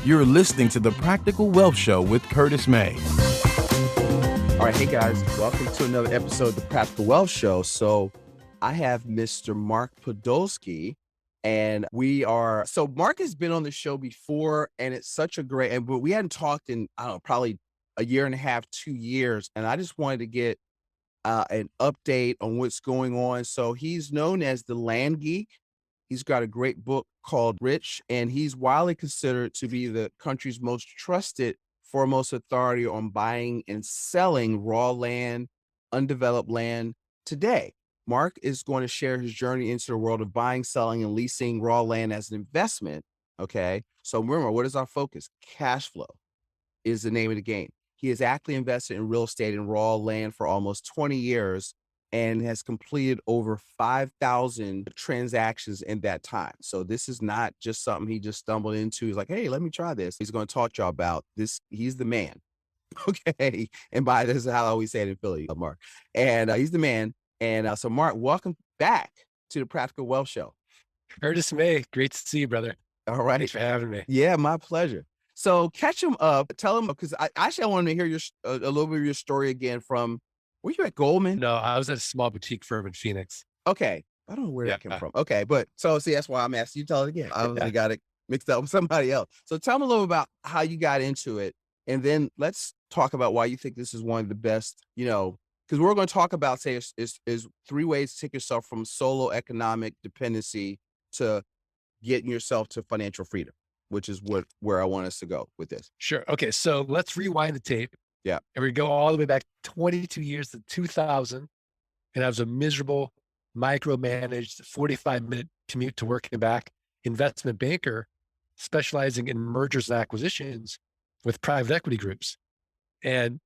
You're listening to the Practical Wealth Show with Curtis May. All right, hey guys, welcome to another episode of the Practical Wealth Show. So I have Mr. Mark Podolsky, and Mark has been on the show before, and it's such a but we hadn't talked in, I don't know, probably a year and a half, 2 years. And I just wanted to get an update on what's going on. So he's known as the Land Geek. He's got a great book called Rich, and he's widely considered to be the country's most trusted, foremost authority on buying and selling raw land, undeveloped land today. Mark is going to share his journey into the world of buying, selling, and leasing raw land as an investment. Okay. So remember, what is our focus? Cash flow is the name of the game. He has actively invested in real estate and raw land for almost 20 years and has completed over 5,000 transactions in that time. So this is not just something he just stumbled into. He's like, hey, let me try this. He's going to talk to y'all about this. He's the man. Okay. And by this is how I always say it in Philly, Mark. And he's the man. And so Mark, welcome back to the Practical Wealth Show. Curtis May, great to see you, brother. All right. Thanks for having me. Yeah, my pleasure. So catch him up, tell him, because I want to hear a little bit of your story again from, were you at Goldman? No, I was at a small boutique firm in Phoenix. Okay. I don't know where that came from. Okay. But so see, that's why I'm asking you, tell it again. I got it mixed up with somebody else. So tell me a little about how you got into it. And then let's talk about why you think this is one of the best, because we're going to talk about, say, is 3 ways to take yourself from solo economic dependency to getting yourself to financial freedom, which is where I want us to go with this. Sure. Okay. So let's rewind the tape. Yeah. And we go all the way back 22 years to 2000. And I was a miserable, micromanaged 45-minute commute to work and back investment banker specializing in mergers and acquisitions with private equity groups. And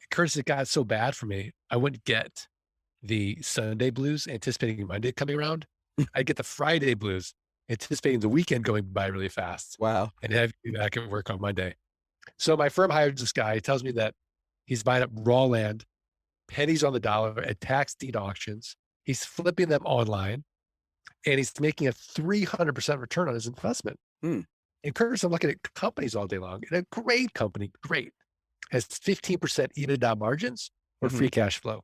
Curtis, it got so bad for me, I wouldn't get the Sunday blues anticipating Monday coming around. I'd get the Friday blues anticipating the weekend going by really fast. Wow. And have you back at work on Monday. So my firm hired this guy. He tells me that he's buying up raw land, pennies on the dollar at tax deed auctions. He's flipping them online, and he's making a 300% return on his investment. And Curtis, I'm looking at companies all day long, and a great company, has 15% EBITDA margins or free cash flow.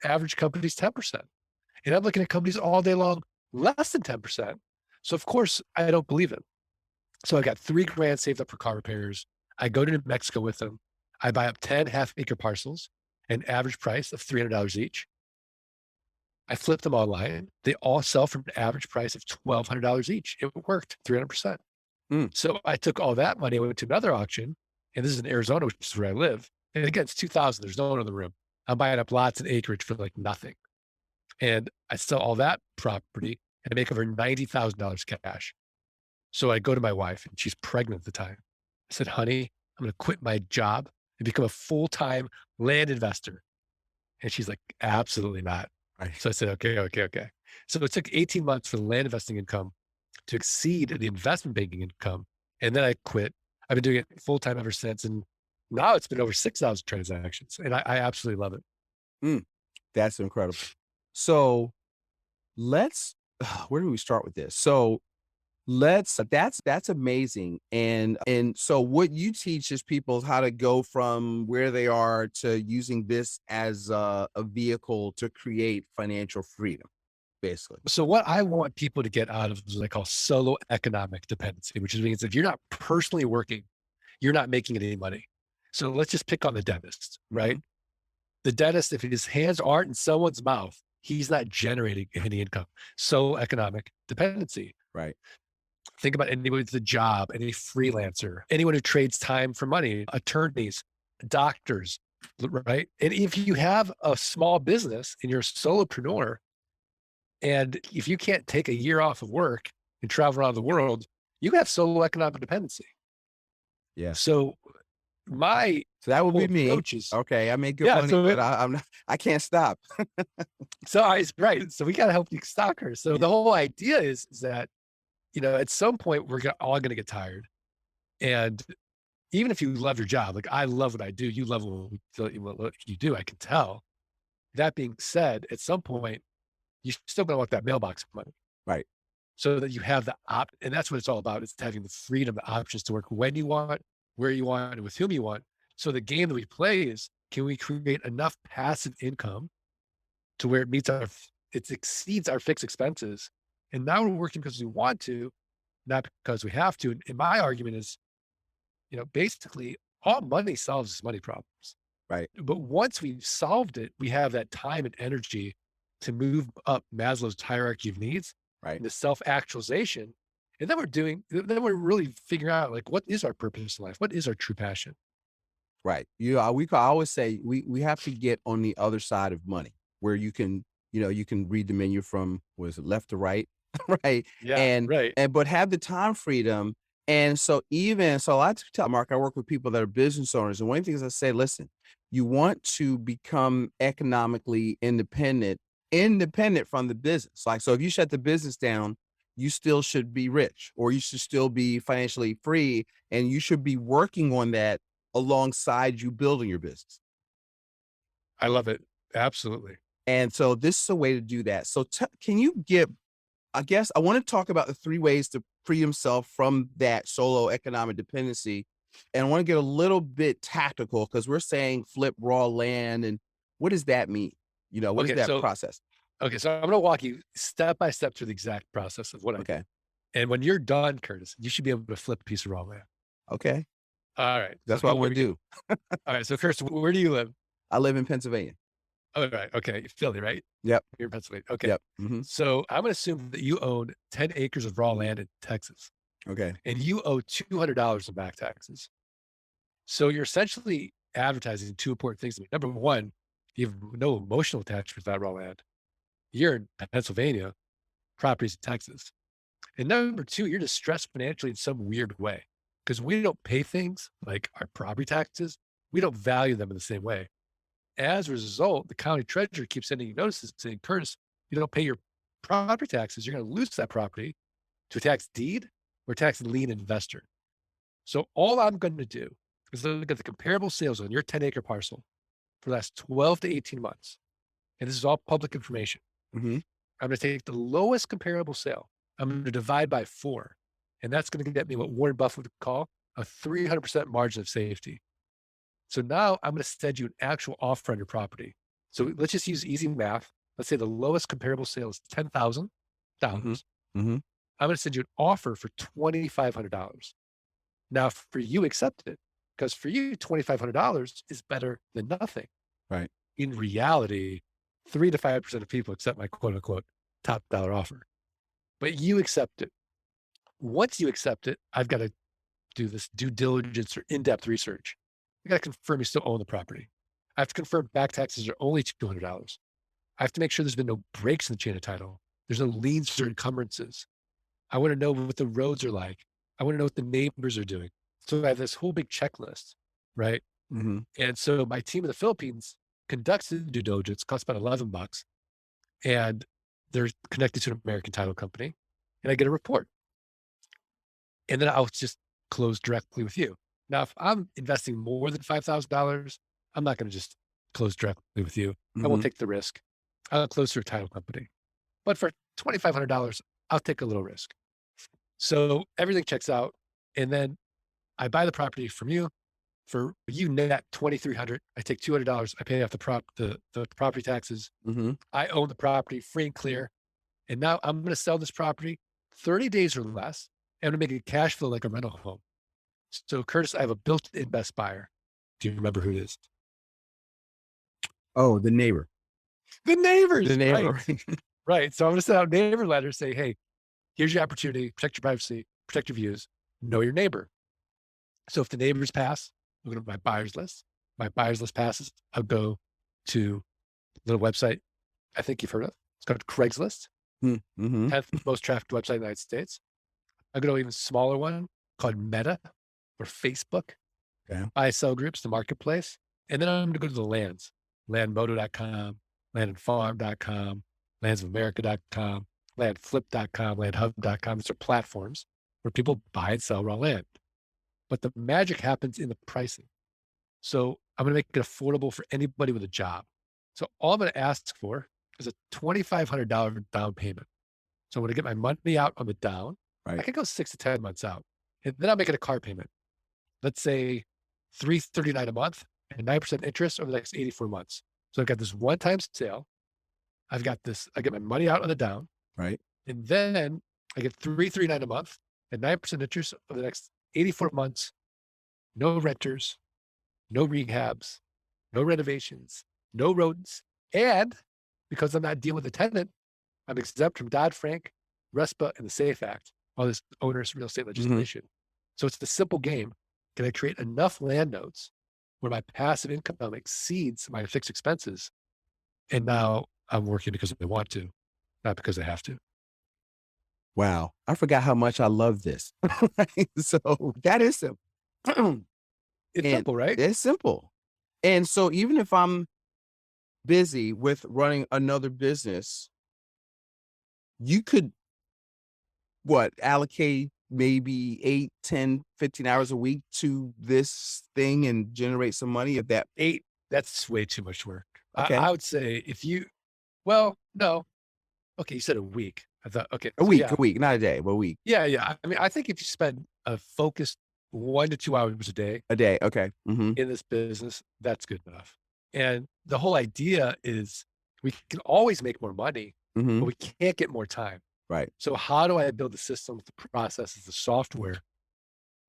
Average company's 10%. And I'm looking at companies all day long, less than 10%. So of course, I don't believe him. So I got $3,000 saved up for car repairs. I go to New Mexico with them. I buy up 10 half-acre parcels, an average price of $300 each. I flip them online. They all sell for an average price of $1,200 each. It worked, 300%. So I took all that money, I went to another auction, and this is in Arizona, which is where I live. And again, it's 2000. There's no one in the room. I'm buying up lots and acreage for like nothing. And I sell all that property and I make over $90,000 cash. So I go to my wife, and she's pregnant at the time. I said, honey, I'm going to quit my job and become a full-time land investor. And she's like, absolutely not. Right. So I said, okay. So it took 18 months for the land investing income to exceed the investment banking income. And then I quit. I've been doing it full-time ever since. And now it's been over 6,000 transactions. And I absolutely love it. That's incredible. So where do we start with this? So that's amazing. And so what you teach is people how to go from where they are to using this as a vehicle to create financial freedom, basically. So what I want people to get out of is what I call solo economic dependency, which means if you're not personally working, you're not making any money. So let's just pick on the dentist, right? The dentist, if his hands aren't in someone's mouth, he's not generating any income. Solo economic dependency. Right. Think about anyone with a job, any freelancer, anyone who trades time for money, attorneys, doctors, right? And if you have a small business and you're a solopreneur, and if you can't take a year off of work and travel around the world, you have solo economic dependency. Yeah. So that would be me. Okay. I make good money, but I can't stop. Right. So we got to help you stock her. So the whole idea is that, at some point we're all going to get tired. And even if you love your job, like I love what I do, you love what you do, I can tell. That being said, at some point, you're still going to want that mailbox money. Right. so that you have the and that's what it's all about. It's having the freedom, the options to work when you want, where you want, and with whom you want. So the game that we play is, can we create enough passive income to where it exceeds our fixed expenses? And now we're working because we want to, not because we have to. And my argument is, basically all money solves money problems. Right. But once we've solved it, we have that time and energy to move up Maslow's hierarchy of needs, Right. the self-actualization. And then we're really figuring out, like, what is our purpose in life? What is our true passion? Right. We could always say we have to get on the other side of money where you can, you can read the menu from, was it left to right? Right. Yeah, right. But have the time freedom. And so I like to tell Mark, I work with people that are business owners. And one of the things I say, listen, you want to become economically independent from the business. Like, so if you shut the business down, you still should be rich, or you should still be financially free. And you should be working on that alongside you building your business. I love it. Absolutely. And so this is a way to do that. So can you give, I guess I want to talk about the 3 ways to free himself from that solo economic dependency. And I want to get a little bit tactical because we're saying flip raw land. And what does that mean? What is that process? Okay. So I'm going to walk you step by step through the exact process of what I do. And when you're done, Curtis, you should be able to flip a piece of raw land. Okay. All right. That's what I want to do. All right. So Curtis, where do you live? I live in Pennsylvania. Oh, right. Okay. Philly, right? Yep. You're in Pennsylvania. Okay. Yep. Mm-hmm. So I'm going to assume that you own 10 acres of raw land in Texas. Okay. And you owe $200 in back taxes. So you're essentially advertising 2 important things to me. Number one, you have no emotional attachment to that raw land. You're in Pennsylvania, properties in Texas. And number 2, you're distressed financially in some weird way because we don't pay things like our property taxes. We don't value them in the same way. As a result, the county treasurer keeps sending you notices saying, Curtis, you don't pay your property taxes, you're going to lose that property to a tax deed or tax lien investor. So all I'm going to do is look at the comparable sales on your 10-acre parcel for the last 12 to 18 months. And this is all public information. Mm-hmm. I'm going to take the lowest comparable sale. I'm going to divide by 4. And that's going to get me what Warren Buffett would call a 300% margin of safety. So now I'm going to send you an actual offer on your property. So let's just use easy math. Let's say the lowest comparable sale is $10,000. Mm-hmm. Mm-hmm. I'm going to send you an offer for $2,500. Now, for you, accept it, because for you, $2,500 is better than nothing. Right. In reality, 3 to 5% of people accept my quote unquote top dollar offer, but you accept it. Once you accept it, I've got to do this due diligence or in-depth research. I got to confirm you still own the property. I have to confirm back taxes are only $200. I have to make sure there's been no breaks in the chain of title. There's no liens or encumbrances. I want to know what the roads are like. I want to know what the neighbors are doing. So I have this whole big checklist, right? Mm-hmm. And so my team in the Philippines conducts the due diligence, costs about $11, and they're connected to an American title company, and I get a report. And then I'll just close directly with you. Now, if I'm investing more than $5,000, I'm not going to just close directly with you. Mm-hmm. I won't take the risk. I'll close through a title company. But for $2,500, I'll take a little risk. So everything checks out. And then I buy the property from you. For you net $2,300. I take $200. I pay off the property taxes. Mm-hmm. I own the property free and clear. And now I'm going to sell this property 30 days or less. And I'm going to make it cash flow like a rental home. So Curtis, I have a built-in best buyer. Do you remember who it is? Oh, the neighbor. The neighbors. The neighbor. Right. Right. So I'm going to send out neighbor letters, say, hey, here's your opportunity, protect your privacy, protect your views, know your neighbor. So if the neighbors pass, I'm going to my buyers list. My buyers list passes. I'll go to a little website I think you've heard of. It's called Craigslist. Mm-hmm. 10th most trafficked website in the United States. I'll go to an even smaller one called Meta or Facebook. Okay. Buy-sell groups, the marketplace. And then I'm going to go to the lands, landmodo.com, landandfarm.com, landsofamerica.com, landflip.com, landhub.com. These are platforms where people buy and sell raw land. But the magic happens in the pricing. So I'm going to make it affordable for anybody with a job. So all I'm going to ask for is a $2,500 down payment. So when I get my money out on the down, I Right. can go 6 to 10 months out. And then I'm making a car payment. Let's say 339 a month and 9% interest over the next 84 months. So I've got this one-time sale. I get my money out on the down, Right. and then I get 339 a month and 9% interest over the next 84 months. No renters, no rehabs, no renovations, no rodents. And because I'm not dealing with a tenant, I'm exempt from Dodd-Frank, RESPA, and the SAFE Act, all this onerous real estate legislation. So it's the simple game. Can I create enough land notes where my passive income exceeds my fixed expenses? And now I'm working because I want to, not because I have to. Wow. I forgot how much I love this. Right? So that is simple. It's And simple, right? it's simple. And so even if I'm busy with running another business, you could allocate maybe 8, 10, 15 hours a week to this thing and generate some money if that. 8, that's way too much work. Okay. I would say well, no. Okay, you said a week. I thought, okay. A So week, yeah. a week, not a day, but a week. Yeah. I mean, I think if you spend a focused 1 to 2 hours a day A day. Okay. Mm-hmm. in this business, that's good enough. And the whole idea is we can always make more money, Mm-hmm. but we can't get more time. Right. So how do I build the systems, the processes, the software,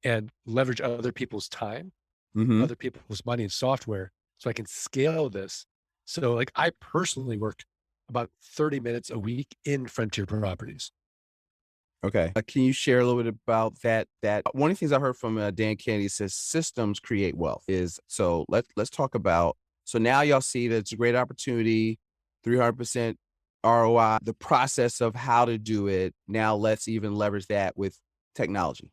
and leverage other people's time, Mm-hmm. other people's money and software so I can scale this? So like I personally work about 30 minutes a week in frontier properties. Okay. Can you share a little bit about that? One of the things I heard from Dan Kennedy says systems create wealth. Let's talk about. So now y'all see that it's a great opportunity, 300% ROI. The process of how to do it. Now let's even leverage that with technology.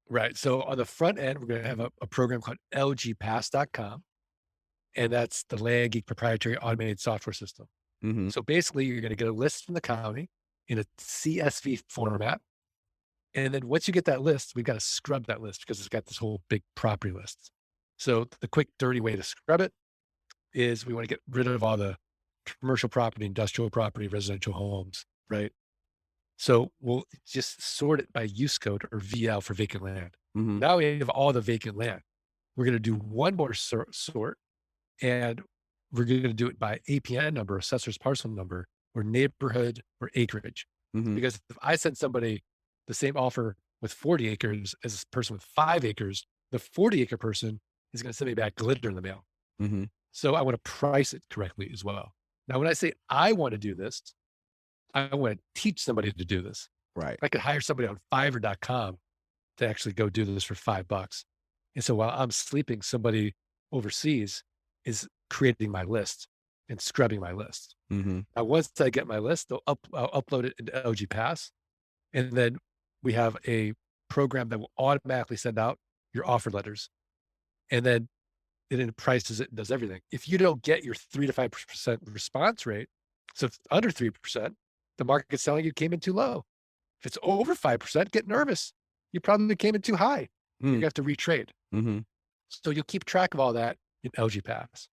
Right. So on the front end, we're going to have a program called lgpass.com, and that's the Land Geek proprietary automated software system. Mm-hmm. So basically, you're going to get a list from the county in a CSV format. And then once you get that list, we've got to scrub that list because it's got this whole big property list. So the quick, dirty way to scrub it is we want to get rid of all the commercial property, industrial property, residential homes, right? So we'll just sort it by use code or VL for vacant land. Mm-hmm. Now we have all the vacant land. We're going to do one more sort, and we're going to do it by APN number, assessor's parcel number, or neighborhood or acreage. Mm-hmm. Because if I send somebody the same offer with 40 acres as a person with 5 acres, the 40-acre person is going to send me back glitter in the mail. Mm-hmm. So I want to price it correctly as well. Now, when I say I want to do this, I want to teach somebody to do this. Right. I could hire somebody on Fiverr.com to actually go do this for $5. And so while I'm sleeping, somebody overseas is creating my list and scrubbing my list. Mm-hmm. Now, once I get my list, I'll upload it into LG Pass. And then we have a program that will automatically send out your offer letters. And then it prices it and does everything. If you don't get your 3 to 5% response rate, so if it's under 3%, the market selling you came in too low. If it's over 5%, get nervous. You probably came in too high. You have to retrade. Mm-hmm. So you'll keep track of all that in LG Pass.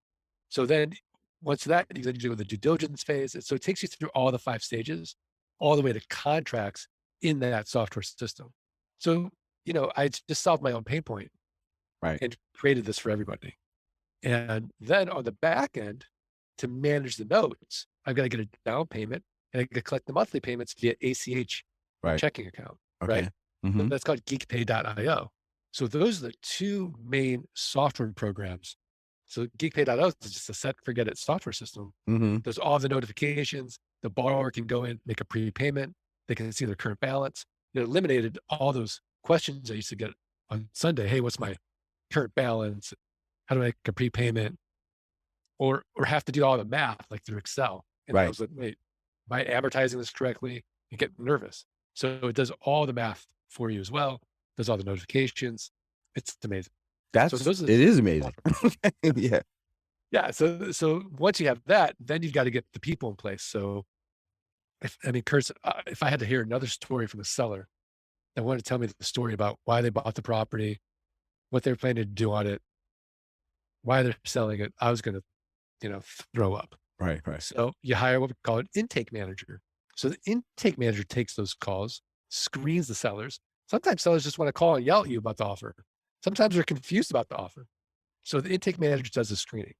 So then once that, you do the due diligence phase. So it takes you through all the 5 stages, all the way to contracts in that software system. So, I just solved my own pain point, right, and created this for everybody. And then on the back end, to manage the notes, I've got to get a down payment and I got to collect the monthly payments via ACH right, checking account, okay. right? Mm-hmm. That's called geekpay.io. So those are the 2 main software programs. So geekpay.io is just a set forget it software system. Mm-hmm. There's all the notifications. The borrower can go in, make a prepayment. They can see their current balance. It eliminated all those questions I used to get on Sunday. Hey, what's my current balance? How do I make a prepayment? Or have to do all the math like through Excel. And Right. I was like, wait, am I advertising this correctly? You get nervous. So it does all the math for you as well. Does all the notifications. It's amazing. It is amazing. Yeah. Yeah. So once you have that, then you've got to get the people in place. So Kurt, if I had to hear another story from the seller that wanted to tell me the story about why they bought the property, what they're planning to do on it, why they're selling it, I was going to, throw up. Right. So you hire what we call an intake manager. So the intake manager takes those calls, screens the sellers. Sometimes sellers just want to call and yell at you about the offer. Sometimes they're confused about the offer. So the intake manager does the screening.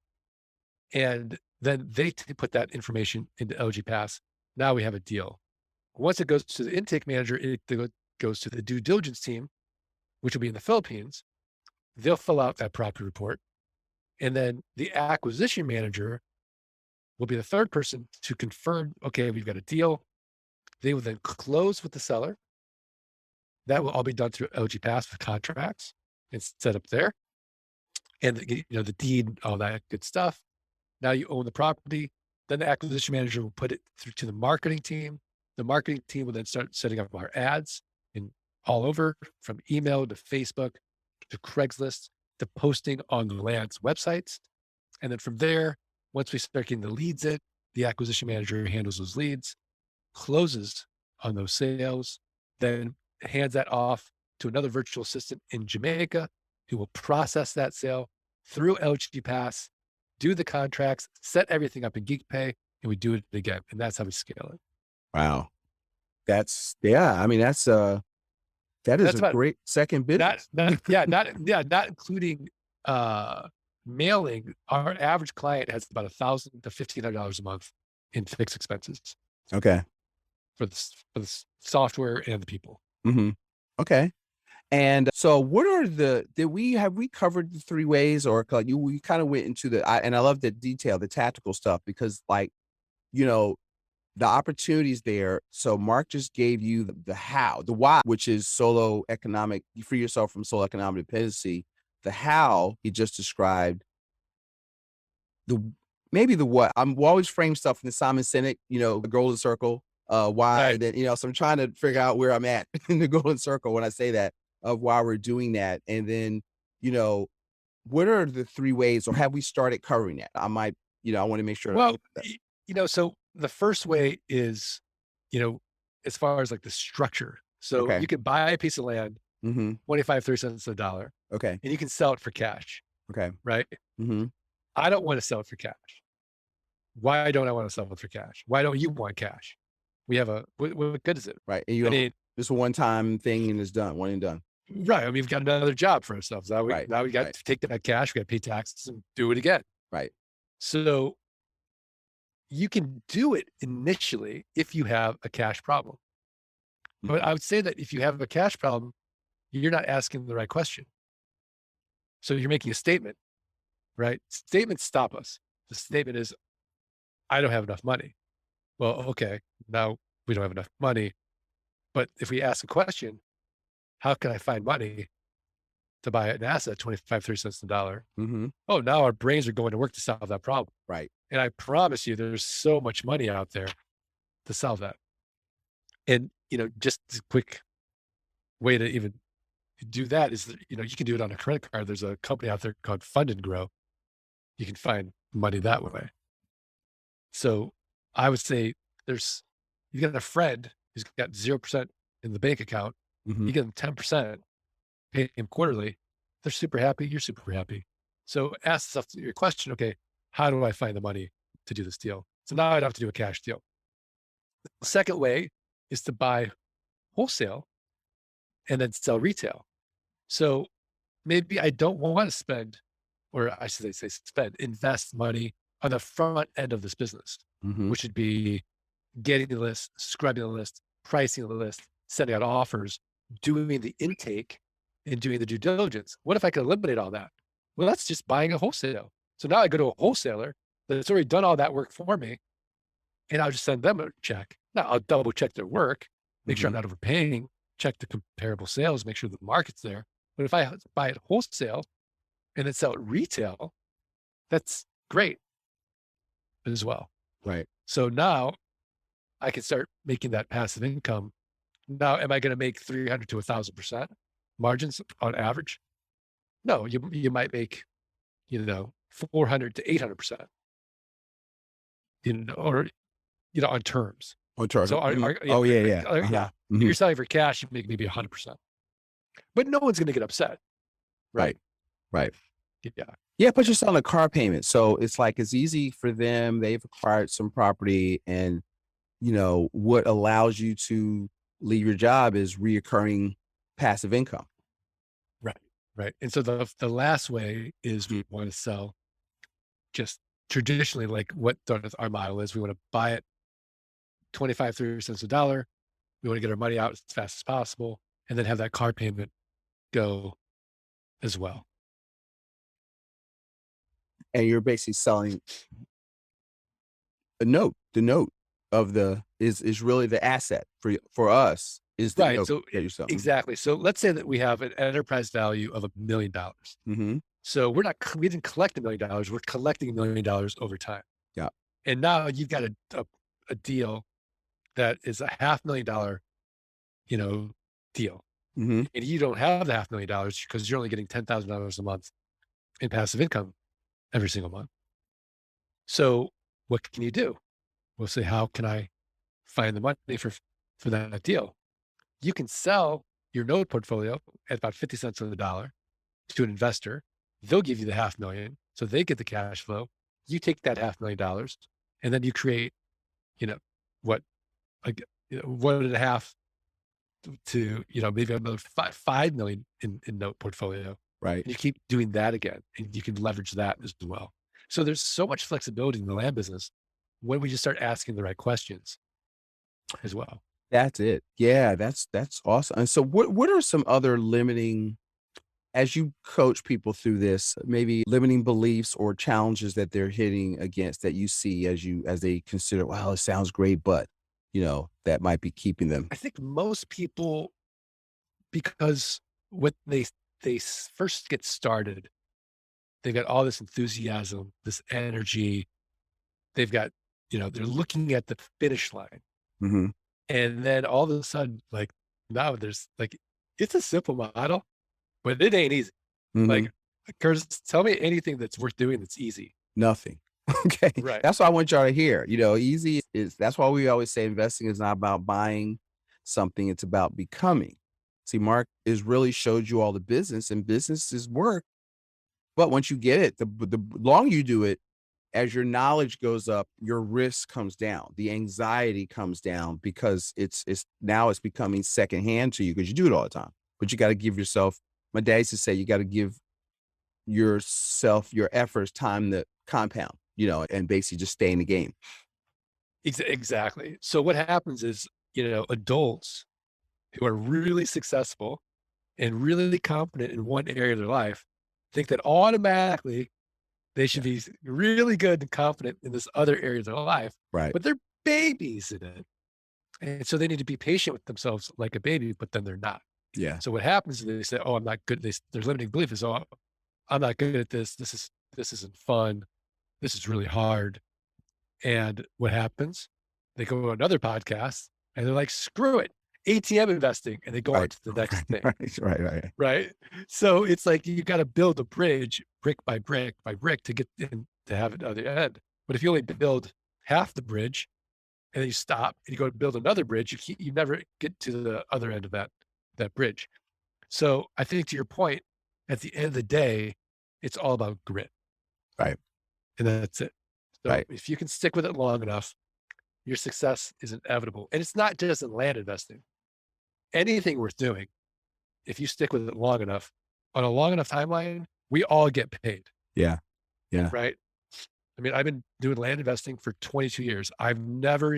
And then they put that information into LG Pass. Now we have a deal. Once it goes to the intake manager, it goes to the due diligence team, which will be in the Philippines. They'll fill out that property report. And then the acquisition manager will be the third person to confirm, okay, we've got a deal. They will then close with the seller. That will all be done through LG Pass with contracts and set up there. And the deed, all that good stuff. Now you own the property. Then the acquisition manager will put it through to the marketing team. The marketing team will then start setting up our ads in all over, from email to Facebook to Craigslist to posting on the land's websites. And then from there, once we start getting the leads in, the acquisition manager handles those leads, closes on those sales, then hands that off to another virtual assistant in Jamaica who will process that sale through LG Pass, do the contracts, set everything up in GeekPay, and we do it again. And that's how we scale it. Wow. I mean, that is a great second business. Not including mailing. Our average client has about $1,000 to $1,500 a month in fixed expenses. Okay. For the software and the people. Mm-hmm. Okay. And so what are have we covered the three ways, or we kind of went into and I love the detail, the tactical stuff, because the opportunities there. So Mark just gave you the how, the why, which is you free yourself from solo economic dependency. The how he just described, maybe the what. We'll always frame stuff in the Simon Sinek, the golden circle, why, right. and then, so I'm trying to figure out where I'm at in the golden circle when I say that, of why we're doing that. And then, what are the three ways, or have we started covering that? I want to make sure. Well, so the first way is, as far as like the structure. So you could buy a piece of land, 25, 30 cents on the dollar. Okay. And you can sell it for cash. Okay. Right. Mm-hmm. I don't want to sell it for cash. Why don't I want to sell it for cash? Why don't you want cash? We have what good is it? Right. And it's a one-time thing and it's done, one and done. Right. I mean, we've got another job for ourselves. Now we got to take that cash, we got to pay taxes and do it again. Right. So you can do it initially if you have a cash problem. But I would say that if you have a cash problem, you're not asking the right question. So you're making a statement, right? Statements stop us. The statement is, I don't have enough money. Well, okay, now we don't have enough money. But if we ask a question, how can I find money to buy an asset, 25, 30 cents on the dollar? Mm-hmm. Oh, now our brains are going to work to solve that problem. Right. And I promise you, there's so much money out there to solve that. And, just a quick way to even do that is, you can do it on a credit card. There's a company out there called Fund and Grow. You can find money that way. So I would say you got a friend who's got 0% in the bank account. Mm-hmm. You give them 10%, pay him quarterly. They're super happy. You're super happy. So ask yourself your question. Okay, how do I find the money to do this deal? So now I'd have to do a cash deal. The second way is to buy wholesale and then sell retail. So maybe I don't want to spend, or I should say invest money on the front end of this business, which would be getting the list, scrubbing the list, pricing the list, sending out offers, doing the intake, and doing the due diligence. What if I could eliminate all that? Well, that's just buying a wholesale. So now I go to a wholesaler that's already done all that work for me, and I'll just send them a check. Now I'll double check their work, make sure I'm not overpaying, check the comparable sales, make sure the market's there. But if I buy it wholesale and then sell it retail, that's great as well. Right. So now I can start making that passive income. Now, am I going to make 300 to 1,000% margins on average? No, you might make, 400 to 800%, on terms. On terms. So If you're selling for cash, you make maybe 100%, but no one's going to get upset. Right. Yeah. Yeah. But you're selling a car payment. So it's easy for them. They've acquired some property and what allows you to leave your job is reoccurring passive income. Right. Right. And so the last way is we want to sell just traditionally, like what our model is. We want to buy it 25, 30 cents a dollar. We want to get our money out as fast as possible and then have that car payment go as well. And you're basically selling a note. The note of is really the asset for us is the Right. note So that you're selling. exactly. So let's say that we have an enterprise value of $1 million. Mm-hmm. So we didn't collect $1 million. We're collecting $1 million over time. Yeah. And now you've got a deal that is a $500,000, deal. Mm-hmm. And you don't have the $500,000 because you're only getting $10,000 a month in passive income every single month. So what can you do? We'll say, how can I find the money for that deal? You can sell your note portfolio at about 50 cents on the dollar to an investor. They'll give you the $500,000. So they get the cash flow. You take that $500,000 and then you create, what, like 1.5 to, maybe another 5 million in note portfolio. Right. And you keep doing that again and you can leverage that as well. So there's so much flexibility in the land business when we just start asking the right questions as well. That's it. Yeah, that's awesome. And so what are some other as you coach people through this, maybe limiting beliefs or challenges that they're hitting against that you see as they consider, wow, it sounds great, but that might be keeping them. I think most people, because when they first get started, they've got all this enthusiasm, this energy. They've got, they're looking at the finish line. Mm-hmm. And then all of a sudden, like now there's it's a simple model, but it ain't easy. Mm-hmm. Like, Curtis, tell me anything that's worth doing that's easy. Nothing. Okay. Right. That's what I want y'all to hear. Easy that's why we always say investing is not about buying something. It's about becoming. See, Mark is really showed you all the business, and business is work. But once you get it, the longer you do it, as your knowledge goes up, your risk comes down, the anxiety comes down because it's becoming secondhand to you because you do it all the time. But you got to give yourself, my dad used to say, you got to give yourself, your efforts, time to compound, and basically just stay in the game. Exactly. So what happens is, adults who are really successful and really confident in one area of their life think that automatically they should be really good and confident in this other area of their life, Right. but they're babies in it. And so they need to be patient with themselves like a baby, but then they're not. Yeah. So what happens is they say, oh, I'm not good. Their limiting belief is, oh, I'm not good at this. This isn't fun. This is really hard. And what happens? They go to another podcast and they're like, screw it, ATM investing. And they go on to the next thing. Right. So it's like, you got to build a bridge brick by brick by brick to get in, to have it on the end. But if you only build half the bridge and then you stop and you go to build another bridge, you never get to the other end of that bridge. So I think, to your point, at the end of the day, it's all about grit. Right. And that's it. So Right. if you can stick with it long enough, your success is inevitable. And it's not just in land investing. Anything worth doing, if you stick with it long enough, on a long enough timeline, we all get paid. Yeah. Yeah. Right. I mean, I've been doing land investing for 22 years. I've never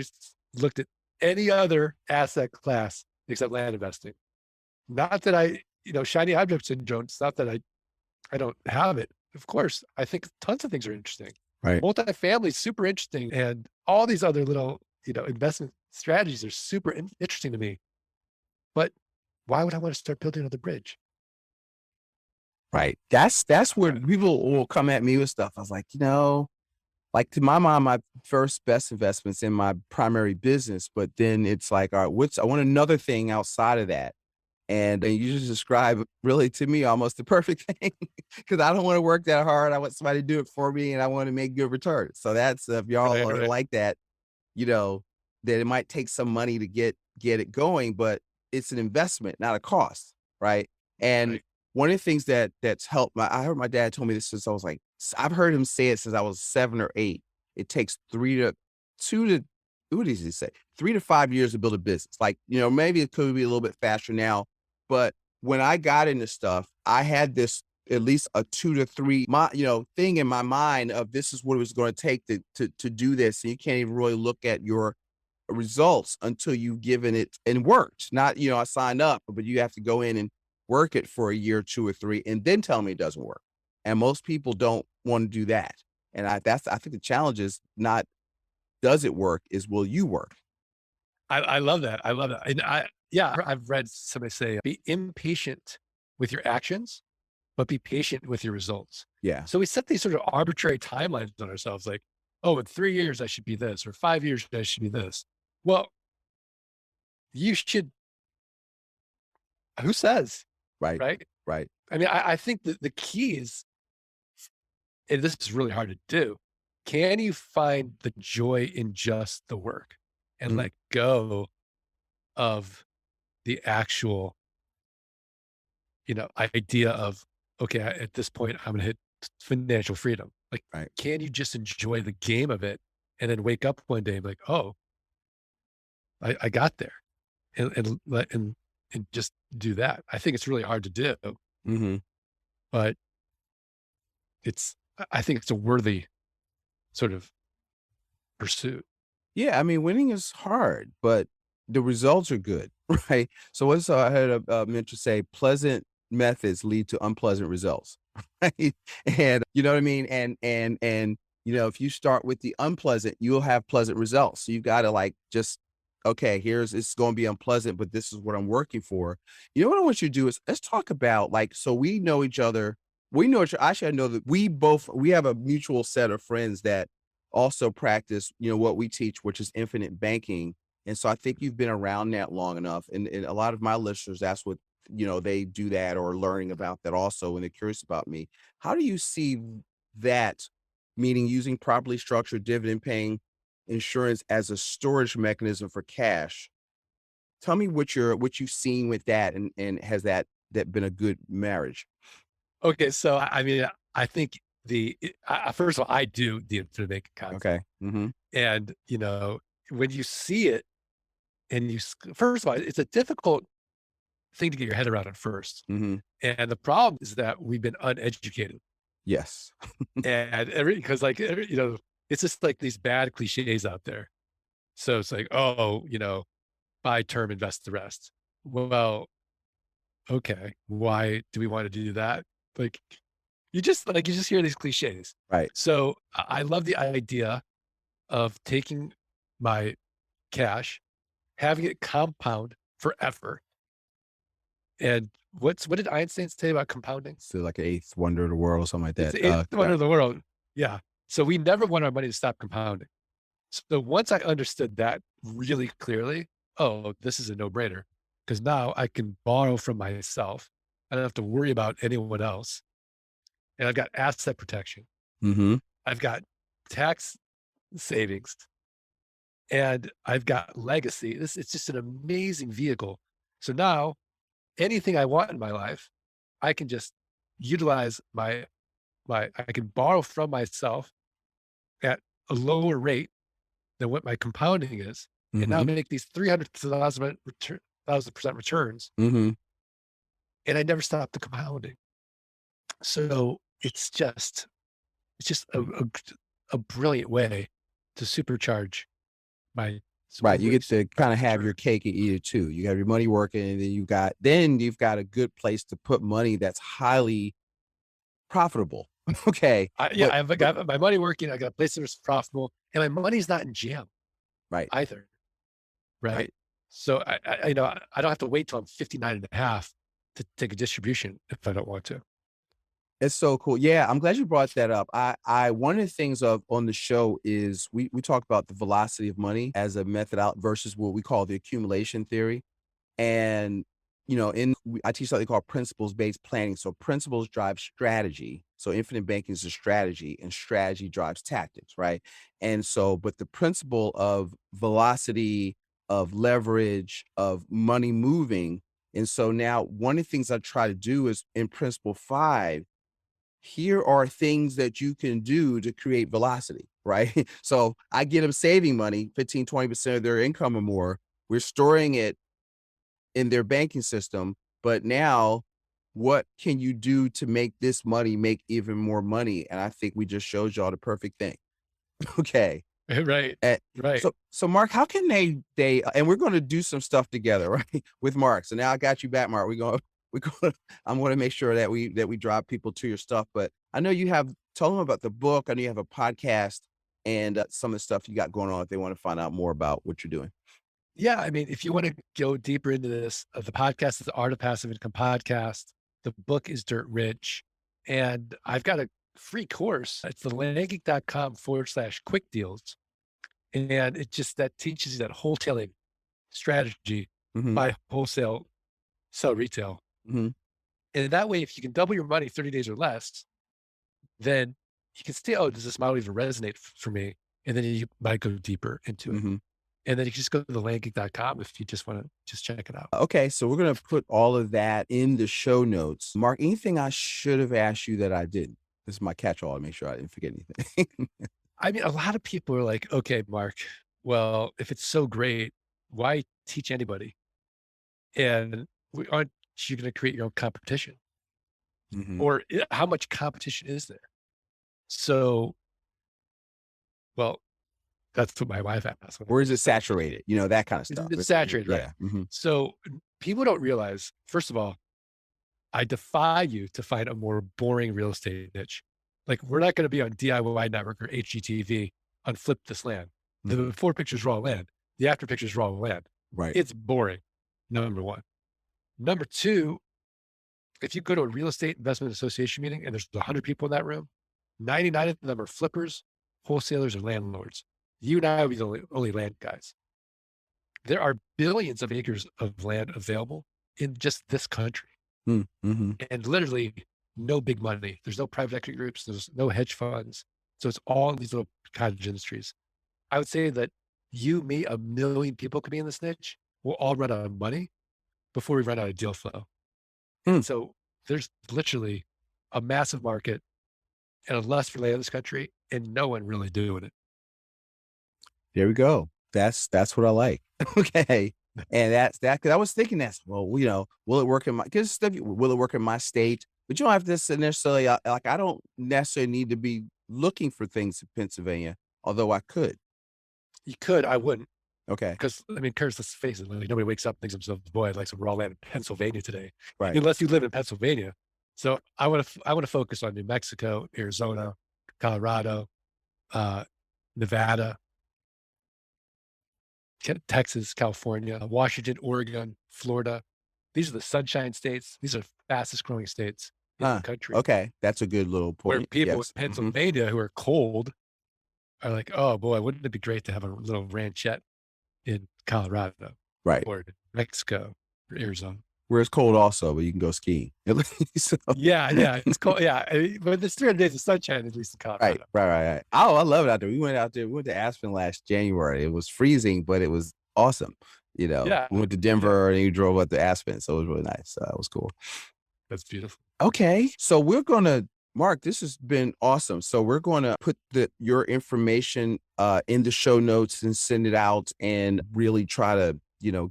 looked at any other asset class except land investing. Not that I, shiny object syndrome. It's not that I don't have it. Of course, I think tons of things are interesting. Right. Multifamily is super interesting. And all these other little, investment strategies are super interesting to me. But why would I want to start building another bridge? Right. That's where people will come at me with stuff. I was like, like to my mind, my first best investments in my primary business, but then it's like, all right, I want another thing outside of that. And you just describe really to me almost the perfect thing because I don't want to work that hard. I want somebody to do it for me and I want to make good returns. So that's, if y'all are like that, that it might take some money to get it going, but it's an investment, not a cost. Right. And one of the things that's helped I heard my dad told me this since I was like, I've heard him say it since I was 7 or 8. It takes 2 to what does he say? 3 to 5 years to build a business. Like, maybe it could be a little bit faster now, but when I got into stuff, I had this at least a 2 to 3 thing in my mind of this is what it was going to take to do this. And you can't even really look at your results until you've given it and worked. Not, I signed up, but you have to go in and work it for a year, 2 or 3, and then tell me it doesn't work. And most people don't want to do that. And I think the challenge is not, does it work, is will you work? I love that. I love that. And I've read somebody say, be impatient with your actions, but be patient with your results. Yeah. So we set these sort of arbitrary timelines on ourselves, like, oh, in 3 years, I should be this, or 5 years, I should be this. Well, you should, who says, Right. right? Right. I mean, I think that the key is, and this is really hard to do, can you find the joy in just the work and let go of the actual, idea of, okay, at this point, I'm going to hit financial freedom. Like, Right. can you just enjoy the game of it and then wake up one day and be like, oh, I got there, and just do that. I think it's really hard to do, Mm-hmm. but I think it's a worthy sort of pursuit. Yeah, I mean, winning is hard, but the results are good, right? So what's I heard a mentor say, pleasant methods lead to unpleasant results, right? And you know what I mean? And if you start with the unpleasant, you'll have pleasant results. So you got to like just, okay, it's going to be unpleasant, but this is what I'm working for. You know what I want you to do is let's talk about like, so we know each other. We know each actually, I know that we have a mutual set of friends that also practice, what we teach, which is infinite banking. And so I think you've been around that long enough. And a lot of my listeners, that's what, they do that or learning about that also when they're curious about me. How do you see that, meaning using properly structured dividend paying insurance as a storage mechanism for cash? Tell me what you've seen with that, and has that been a good marriage? Okay. So, I mean, I think first of all, I do the infinite bank concept. Okay. Mm-hmm. And, when you see it and first of all, it's a difficult thing to get your head around at first. Mm-hmm. And the problem is that we've been uneducated. Yes. And because it's just like these bad cliches out there. So it's like, oh, buy term, invest the rest. Well, okay. Why do we want to do that? Like, you just hear these cliches. Right. So I love the idea of taking my cash, having it compound forever. And what did Einstein say about compounding? So like an eighth wonder of the world or something like It's that. the eighth wonder of the world. Yeah. So we never want our money to stop compounding. So once I understood that really clearly, oh, this is a no-brainer because now I can borrow from myself. I don't have to worry about anyone else. And I've got asset protection. Mm-hmm. I've got tax savings, and I've got legacy. It's just an amazing vehicle. So now anything I want in my life, I can just utilize I can borrow from myself at a lower rate than what my compounding is. And now Mm-hmm. make these 300,000% returns. Mm-hmm. And I never stop the compounding. So it's just a brilliant way to supercharge my Right. You get to kind of have return. your cake and eat it too. You have your money working, and then you've got a good place to put money that's highly profitable. Okay. I've got my money working. I got a place that's profitable, and my money's not in jam Right. either. Right. Right. So I don't have to wait till I'm 59 and a half to take a distribution if I don't want to. It's so cool. Yeah, I'm glad you brought that up. One of the things on the show is we talk about the velocity of money as a method out versus what we call the accumulation theory. And, I teach something called principles-based planning. So principles drive strategy. So infinite banking is a strategy, and strategy drives tactics, right? And so, but the principle of velocity, of leverage, of money moving. And so now one of the things I try to do is in principle 5, here are things that you can do to create velocity, right? So I get them saving money, 15, 20% of their income or more. We're storing it in their banking system. But now what can you do to make this money make even more money? And I think we just showed y'all the perfect thing. Okay. Right. And Right. so Mark, how can and we're going to do some stuff together, right? With Mark. So now I got you back, Mark. I'm going to make sure that we drive people to your stuff. But I know tell them about the book. I know you have a podcast and some of the stuff you got going on if they want to find out more about what you're doing. Yeah. I mean, if you want to go deeper into this, the podcast is the Art of Passive Income podcast. The book is Dirt Rich. And I've got a free course. It's the landgeek.com/quick deals. And that teaches you that wholesaling strategy, Mm-hmm. buy wholesale, sell retail. Mm-hmm. And that way, if you can double your money 30 days or less, then you can say, oh, does this model even resonate for me? And then you might go deeper into it. Mm-hmm. And then you can just go to the landgeek.com if you just want to just check it out. Okay, so we're going to put all of that in the show notes. Mark, anything I should have asked you that I didn't? This is my catch-all to make sure I didn't forget anything. I mean, a lot of people are like, okay, Mark, well, if it's so great, why teach anybody? And aren't you going to create your own competition? Mm-hmm. Or how much competition is there? So, well, that's what my wife asked. Or is it saturated? That kind of stuff. It's saturated, right? Yeah. Mm-hmm. So people don't realize, first of all, I defy you to find a more boring real estate niche. Like we're not going to be on DIY Network or HGTV on Flip This Land. The before pictures raw land. The after pictures raw land. Right. It's boring. Number one. Number two, if you go to a real estate investment association meeting and there's 100 people in that room, 99 of them are flippers, wholesalers, or landlords. You and I will be the only land guys. There are billions of acres of land available in just this country. Mm-hmm. And literally no big money. There's no private equity groups. There's no hedge funds. So it's all these little cottage industries. I would say that you, me, 1 million people could be in this niche. We'll all run out of money before we run out of deal flow. And so there's literally a massive market and a lust for land in this country and no one really doing it. There we go. That's what I like. Okay. And that's that. Cause I was thinking will it work in will it work in my state? But you don't have to necessarily, I don't necessarily need to be looking for things in Pennsylvania, although I could. You could, I wouldn't. Okay. Because I mean, Curtis, let's face it, like, nobody wakes up and thinks themselves, boy, I'd like some raw land in Pennsylvania today. Right. Unless you live in Pennsylvania. So I want to focus on New Mexico, Arizona, Colorado, Nevada, Texas, California, Washington, Oregon, Florida. These are the sunshine states. These are fastest growing states in the country. Okay. That's a good little point. Where people in Pennsylvania who are cold are like, oh boy, wouldn't it be great to have a little ranchette in Colorado, right, or Mexico, or Arizona, where it's cold also, but you can go skiing. So. Yeah, it's cold. Yeah, but there's 300 days of sunshine at least in Colorado. Right. Oh, I love it out there. We went out there. We went to Aspen last January. It was freezing, but it was awesome. Yeah, we went to Denver and you drove up to Aspen, so it was really nice. It was cool. That's beautiful. Okay, so we're gonna. Mark, this has been awesome. So we're going to put your information in the show notes and send it out and really try to,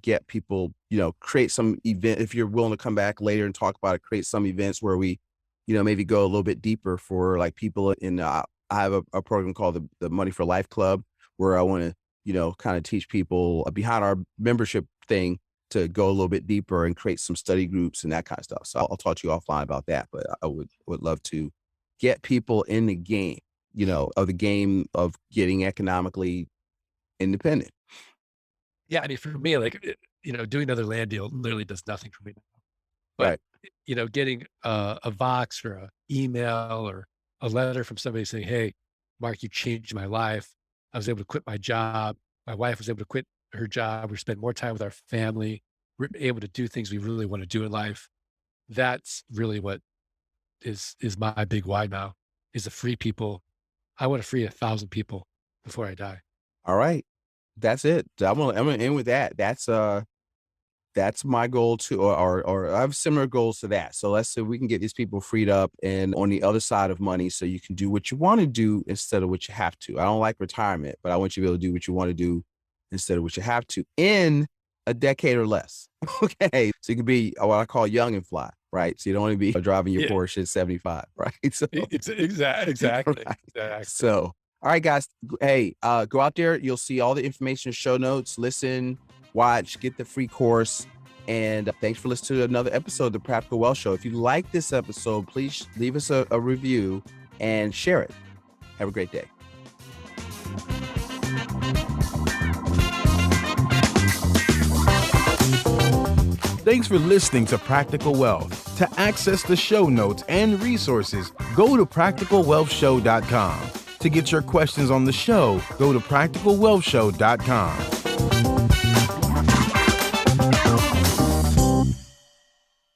get people, create some event. If you're willing to come back later and talk about it, create some events where we, maybe go a little bit deeper for like people in, I have a program called the Money for Life Club where I want to, kind of teach people behind our membership thing to go a little bit deeper and create some study groups and that kind of stuff. So I'll talk to you offline about that, but I would love to get people in the game, of the game of getting economically independent. Yeah. I mean, for me, like, doing another land deal literally does nothing for me. But, getting a Vox or a email or a letter from somebody saying, hey, Mark, you changed my life. I was able to quit my job. My wife was able to quit her job. We spend more time with our family. We're able to do things we really want to do in life. That's really what is my big why now, is to free people. I want to free 1,000 people before I die. All right. That's it. I'm gonna end with that. That's that's my goal too, or I have similar goals to that. So let's say we can get these people freed up and on the other side of money so you can do what you want to do instead of what you have to. I don't like retirement, but I want you to be able to do what you want to do instead of what you have to in a decade or less. Okay. So you can be what I call young and fly, right? So you don't want to be driving your Porsche at 75, right? So It's exactly. right. Exactly. So, all right, guys. Hey, go out there. You'll see all the information, show notes, listen, watch, get the free course. And thanks for listening to another episode of the Practical Wealth Show. If you like this episode, please leave us a review and share it. Have a great day. Thanks for listening to Practical Wealth. To access the show notes and resources, go to practicalwealthshow.com. To get your questions on the show, go to practicalwealthshow.com.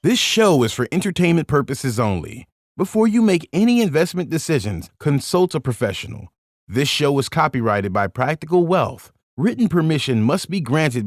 This show is for entertainment purposes only. Before you make any investment decisions, consult a professional. This show is copyrighted by Practical Wealth. Written permission must be granted